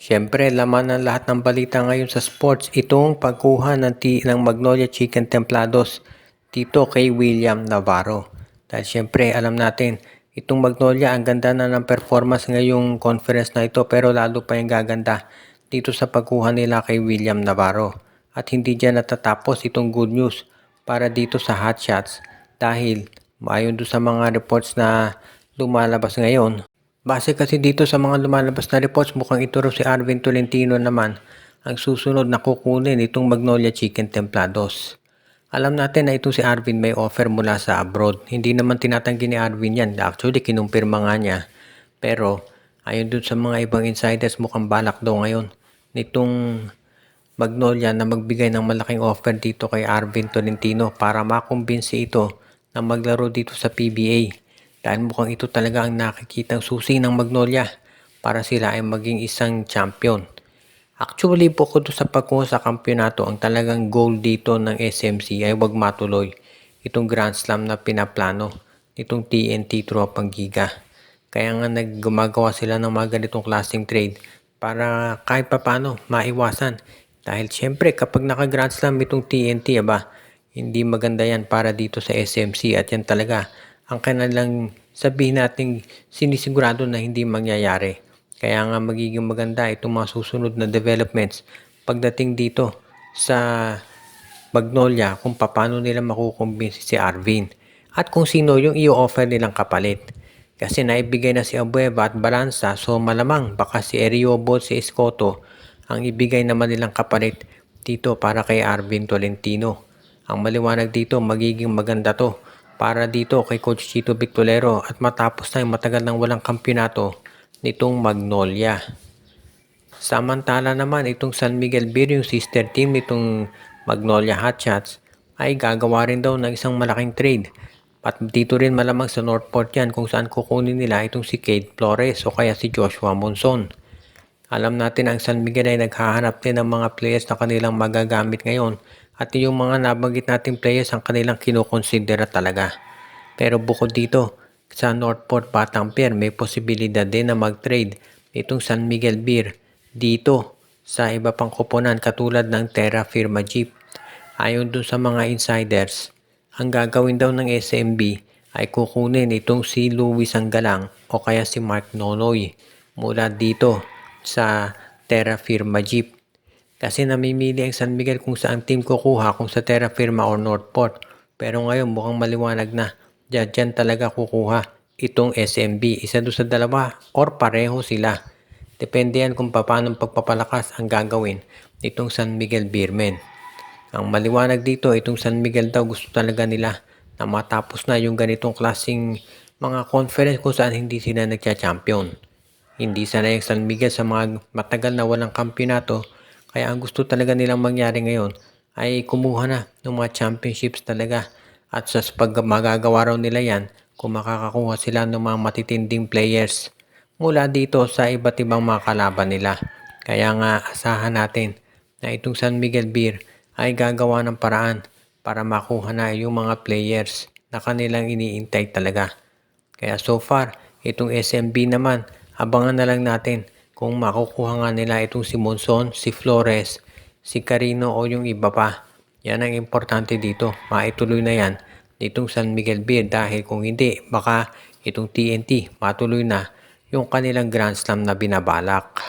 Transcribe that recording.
Siyempre, laman ng lahat ng balita ngayon sa sports, itong pagkuha ng Magnolia Chicken Templados dito kay William Navarro. Dahil siyempre, alam natin, itong Magnolia, ang ganda na ng performance ngayong conference na ito, pero lalo pa yung gaganda dito sa pagkuha nila kay William Navarro. At hindi dyan natatapos itong good news para dito sa Hot Shots dahil ayon doon sa mga reports na lumalabas ngayon. Base kasi dito sa mga lumalabas na reports, mukhang ito raw si Arvin Tolentino naman ang susunod na kukunin itong Magnolia Chicken Templados. Alam natin na itong si Arvin may offer mula sa abroad. Hindi naman tinatanggi ni Arvin yan. Actually, kinumpirma nga niya. Pero, ayon dun sa mga ibang insiders, mukhang balak daw ngayon nitong Magnolia na magbigay ng malaking offer dito kay Arvin Tolentino para makumbinsi ito na maglaro dito sa PBA. Dahil mukhang ito talaga ang nakikitang susi ng Magnolia para sila ay maging isang champion. Actually, bukod sa pagkuha sa kampyonato, ang talagang goal dito ng SMC ay wag matuloy itong Grand Slam na pinaplano nitong TNT Tropang Giga. Kaya nga gumagawa sila ng mga ganitong klaseng trade para kahit papano maiwasan. Dahil syempre kapag naka-Grand Slam itong TNT, hindi maganda yan para dito sa SMC at yan talaga ang kanilang sabihin nating sinisigurado na hindi mangyayari. Kaya nga magiging maganda itong mga susunod na developments pagdating dito sa Magnolia kung paano nila makukumbinsi si Arvin at kung sino yung i-offer nilang kapalit. Kasi naibigay na si Abueva at Balanza, so malamang baka si Eriobo at si Escoto ang ibigay naman nilang kapalit dito para kay Arvin Tolentino. Ang maliwanag dito, magiging maganda to para dito kay Coach Chito Victolero at matapos na yung matagal nang walang kampyonato nitong Magnolia. Samantala naman itong San Miguel Beer, yung sister team nitong Magnolia Hotshots, ay gagawa rin daw ng isang malaking trade. At dito rin malamang sa Northport yan kung saan kukunin nila itong si Cade Flores o kaya si Joshua Monson. Alam natin ang San Miguel ay naghahanap din ng mga players na kanilang magagamit ngayon at yung mga nabanggit nating players ang kanilang kinukonsidera talaga. Pero bukod dito, sa Northport Batang Pier may posibilidad din na mag-trade itong San Miguel Beer dito sa iba pang koponan katulad ng Terra Firma Jeep. Ayon dun sa mga insiders, ang gagawin daw ng SMB ay kukunin itong si Louis Anggalang o kaya si Mark Nonoy mula dito sa Terra Firma Jeep. Kasi namimili ang San Miguel kung saan team kukuha, kung sa Terra Firma o Northport. Pero ngayon mukhang maliwanag na dyan talaga kukuha itong SMB. Isa doon sa dalawa or pareho sila. Depende yan kung paano pagpapalakas ang gagawin nitong San Miguel Beermen. Ang maliwanag dito, itong San Miguel daw gusto talaga nila na matapos na yung ganitong klaseng mga conference kung saan hindi sila nagcha-champion. Hindi sanay ang San Miguel sa mga matagal na walang kampyonato, kaya ang gusto talaga nilang mangyari ngayon ay kumuha na ng mga championships talaga. At sa pag magagawa raw nila yan, kung makakakuha sila ng mga matitinding players mula dito sa iba't ibang mga kalaban nila. Kaya nga asahan natin na itong San Miguel Beer ay gagawa ng paraan para makuha na yung mga players na kanilang iniintay talaga. Kaya so far, itong SMB naman, abangan na lang natin kung makukuha nga nila itong si Monson, si Flores, si Carino o yung iba pa. Yan ang importante dito. Maituloy na yan ditong San Miguel Beer dahil kung hindi, baka itong TNT matuloy na yung kanilang Grand Slam na binabalak.